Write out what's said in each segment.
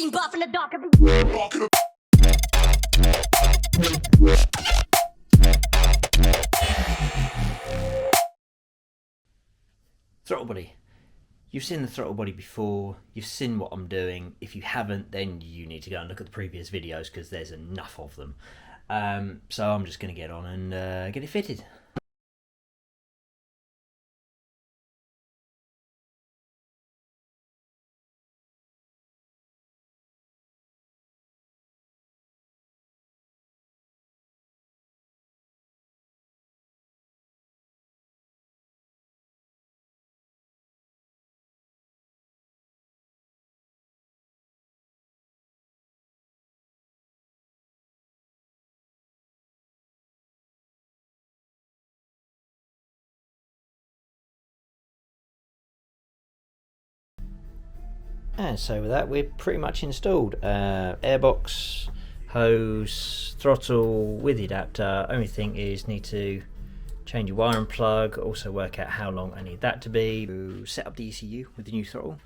being buff in the dark. Throttle body. You've seen the throttle body before, you've seen what I'm doing. If you haven't, then you need to go and look at the previous videos because there's enough of them. So I'm just going to get on and get it fitted. And so with that, we're pretty much installed. Airbox, hose, throttle with the adapter. Only thing is need to change your wire and plug, also work out how long I need that to be. Set up the ECU with the new throttle,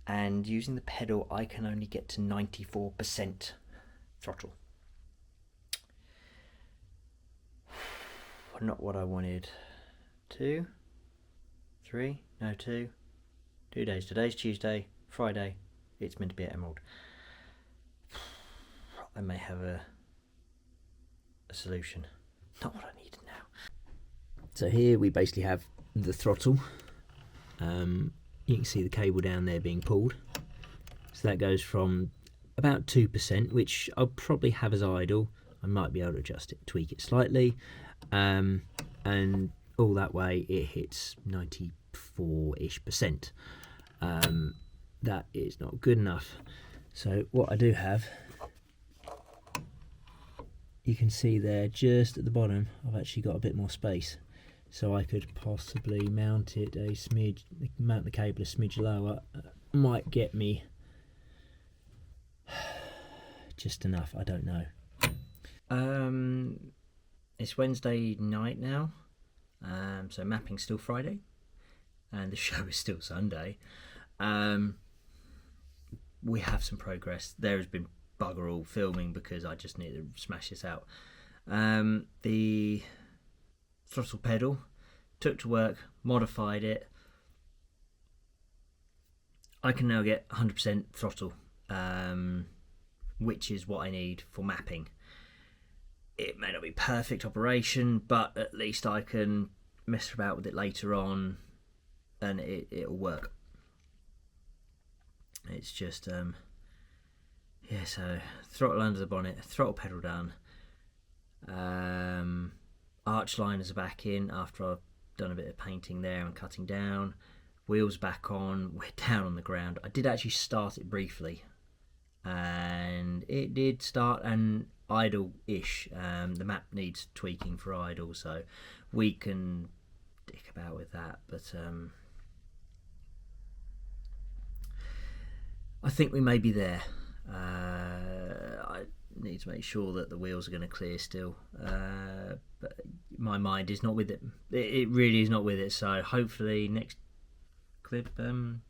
and using the pedal I can only get to 94% throttle. Not what I wanted. 2 days. Today's Tuesday. Friday, it's meant to be at Emerald. I may have a solution. Not what I need now. So here we basically have the throttle. You can see the cable down there being pulled. So that goes from about 2%, which I'll probably have as idle. I might be able to adjust it, tweak it slightly. And all that way it hits 94-ish%. That is not good enough. So what I do have, you can see there just at the bottom I've actually got a bit more space, so I could possibly mount it a smidge, mount the cable a smidge lower. Might get me just enough, I don't know. It's Wednesday night now, so mapping's still Friday and the show is still Sunday. We have some progress. There has been bugger all filming because I just need to smash this out. The throttle pedal took to work, modified it. I can now get 100% throttle, which is what I need for mapping. It may not be perfect operation, but at least I can mess about with it later on and it'll work. It's just yeah, so throttle under the bonnet, throttle pedal done, arch liners are back in after I've done a bit of painting there and cutting down, wheels back on, we're down on the ground. I did actually start it briefly and it did start and idle-ish. The map needs tweaking for idle, so we can dick about with that, but I think we may be there. I need to make sure that the wheels are going to clear still, but my mind is not with it. It really is not with it, so hopefully next clip I'm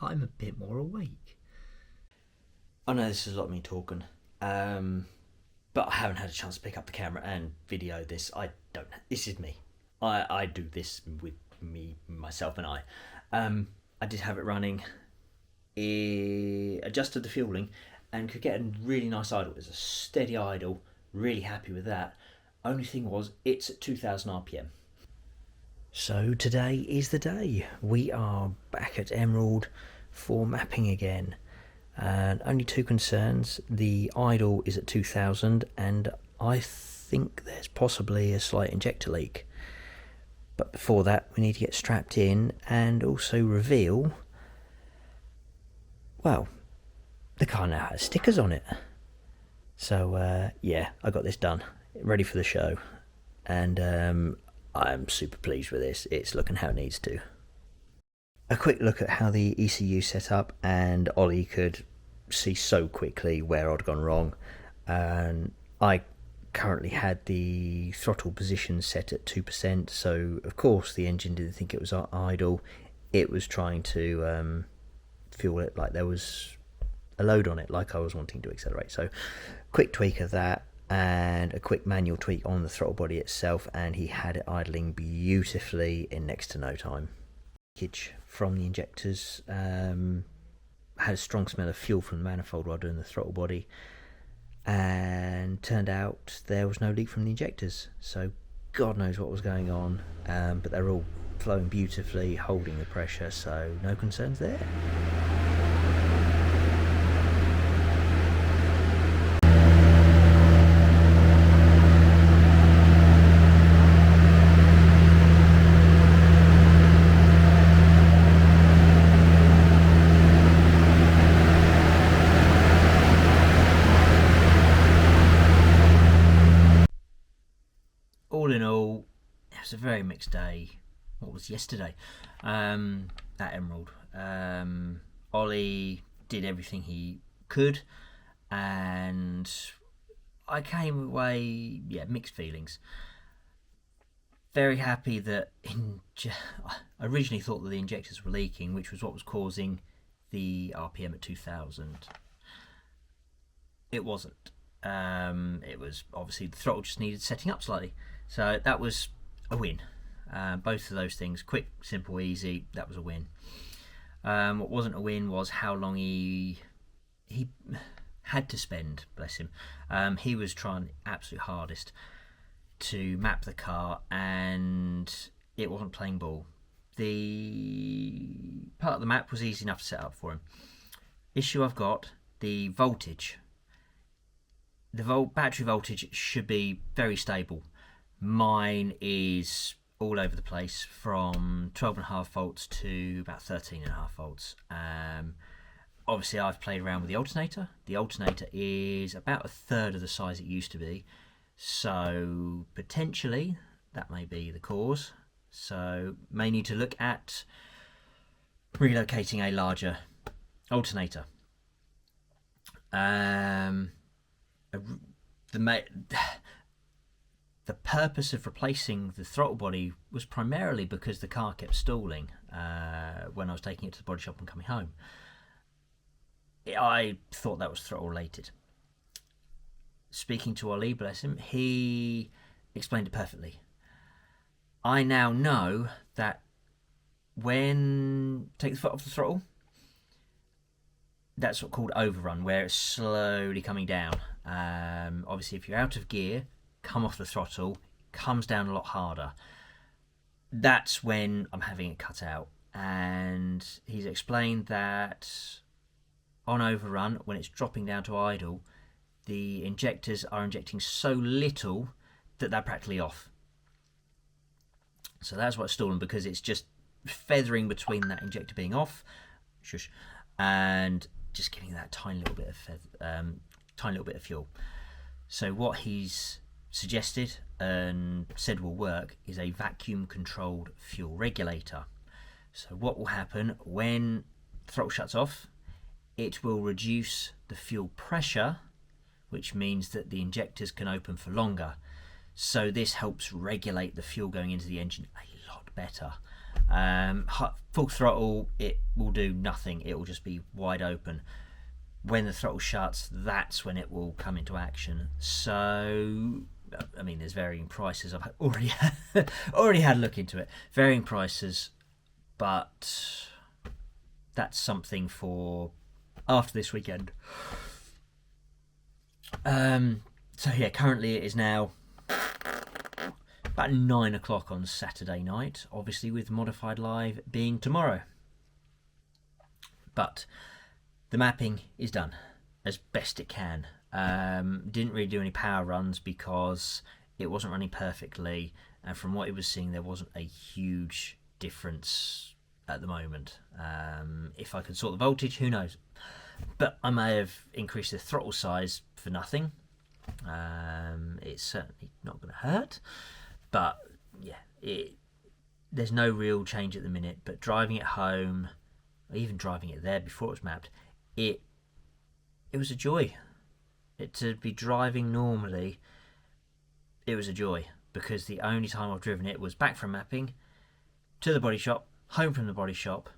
a bit more awake. I know this is a lot of me talking, but I haven't had a chance to pick up the camera and video this. This is me. I do this with me, myself and I. I did have it running, adjusted the fueling and could get a really nice idle. It was a steady idle, really happy with that. Only thing was, it's at 2000 RPM. So today is the day. We are back at Emerald for mapping again. And only two concerns. The idle is at 2000 and I think there's possibly a slight injector leak. But before that we need to get strapped in and also reveal, well, the car now has stickers on it. So yeah, I got this done, ready for the show, and I'm super pleased with this. It's looking how it needs to. A quick look at how the ECU set up, and Ollie could see so quickly where I'd gone wrong. And I currently had the throttle position set at 2%, so of course the engine didn't think it was idle. It was trying to fuel it like there was a load on it like I was wanting to accelerate. So quick tweak of that and a quick manual tweak on the throttle body itself, and he had it idling beautifully in next to no time. Leakage from the injectors, had a strong smell of fuel from the manifold while doing the throttle body, and turned out there was no leak from the injectors, so God knows what was going on, but they're all flowing beautifully, holding the pressure, so no concerns there. All in all, it was a very mixed day. What was yesterday at Emerald? Ollie did everything he could, and I came away, mixed feelings. Very happy that I originally thought that the injectors were leaking, which was what was causing the RPM at 2000. It wasn't. It was obviously the throttle just needed setting up slightly. So that was a win. Both of those things, quick, simple, easy, that was a win. What wasn't a win was how long he had to spend, bless him. He was trying absolute hardest to map the car, and it wasn't playing ball. The part of the map was easy enough to set up for him. Issue I've got, the voltage. The battery voltage should be very stable. Mine is all over the place, from 12.5 volts to about 13.5 volts. Obviously, I've played around with the alternator. The alternator is about a third of the size it used to be, so potentially that may be the cause. So may need to look at relocating a larger alternator. The purpose of replacing the throttle body was primarily because the car kept stalling when I was taking it to the body shop and coming home. I thought that was throttle related. Speaking to Ollie, bless him, he explained it perfectly. I now know that when take the foot off the throttle, that's what's called overrun, where it's slowly coming down. Obviously, if you're out of gear, come off the throttle, comes down a lot harder. That's when I'm having it cut out. And he's explained that on overrun, when it's dropping down to idle, the injectors are injecting so little that they're practically off. So that's what's stalling, because it's just feathering between that injector being off, and just giving that tiny little bit of fuel. So what he's suggested and said will work is a vacuum controlled fuel regulator. So what will happen when the throttle shuts off, it will reduce the fuel pressure, which means that the injectors can open for longer. So this helps regulate the fuel going into the engine a lot better. Full throttle, it will do nothing. It will just be wide open. When the throttle shuts, that's when it will come into action. So, I mean, there's varying prices. I've already had a look into it. Varying prices, but that's something for after this weekend. So yeah, currently it is now about 9 o'clock on Saturday night, obviously with Modified Live being tomorrow. But the mapping is done as best it can. Didn't really do any power runs because it wasn't running perfectly, and from what it was seeing, there wasn't a huge difference at the moment. If I could sort the voltage, who knows? But I may have increased the throttle size for nothing. It's certainly not going to hurt, but yeah, there's no real change at the minute. But driving it home, or even driving it there before it was mapped, it was a joy. To be driving normally, it was a joy, because the only time I've driven it was back from mapping to the body shop, home from the body shop,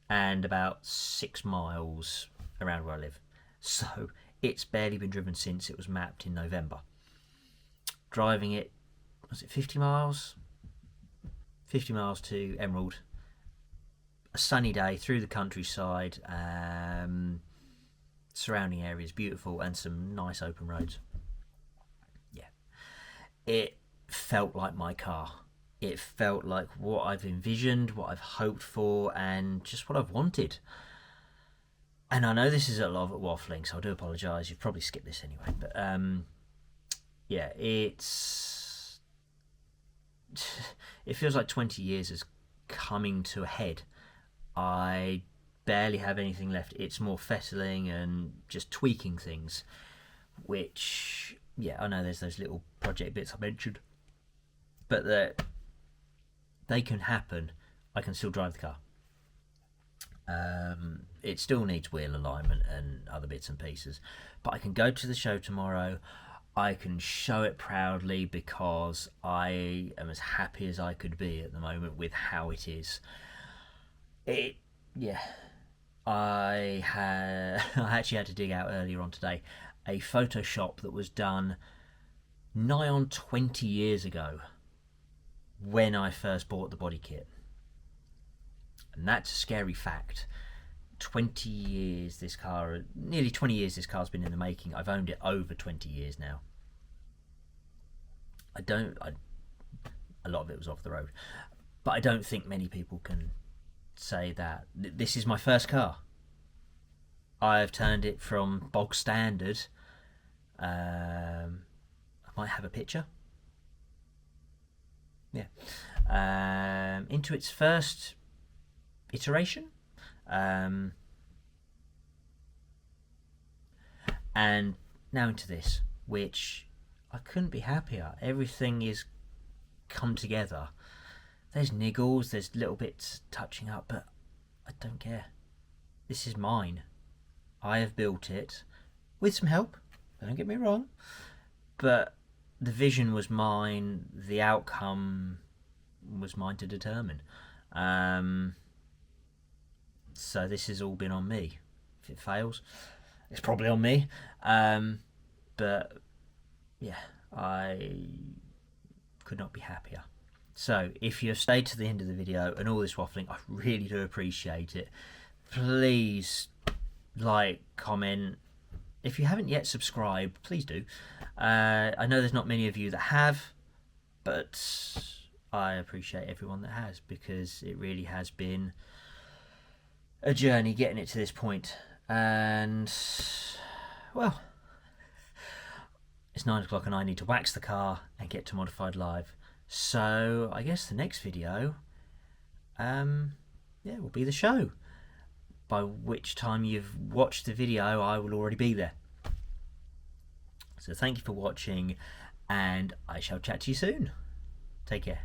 and about 6 miles around where I live. So it's barely been driven since it was mapped in November. Driving it, was it 50 miles? 50 miles to Emerald. A sunny day through the countryside, surrounding areas beautiful, and some nice open roads. Yeah, it felt like my car. It felt like what I've envisioned, what I've hoped for, and just what I've wanted. And I know this is a lot of waffling, so I do apologise. You've probably skipped this anyway, but yeah, it feels like 20 years is coming to a head. I barely have anything left. It's more fettling and just tweaking things, which, yeah, I know there's those little project bits I mentioned, but they can happen. I can still drive the car. It still needs wheel alignment and other bits and pieces, but I can go to the show tomorrow. I can show it proudly because I am as happy as I could be at the moment with how it is. Yeah. I actually had to dig out earlier on today a Photoshop that was done nigh on 20 years ago when I first bought the body kit. And that's a scary fact. 20 years nearly 20 years this car's been in the making. I've owned it over 20 years now. A lot of it was off the road, but I don't think many people can say that. This is my first car. I've turned it from bog standard, I might have a picture, into its first iteration, and now into this, which I couldn't be happier. Everything is come together. There's niggles, there's little bits touching up, but I don't care. This is mine. I have built it with some help, don't get me wrong, but the vision was mine, the outcome was mine to determine. So this has all been on me. If it fails, it's probably on me. But yeah, I could not be happier. So if you've stayed to the end of the video and all this waffling, I really do appreciate it. Please like, comment. If you haven't yet subscribed, please do. I know there's not many of you that have, but I appreciate everyone that has, because it really has been a journey getting it to this point. And well, it's 9 o'clock and I need to wax the car and get to Modified Live. So I guess the next video will be the show. By which time you've watched the video, I will already be there. So thank you for watching, and I shall chat to you soon. Take care.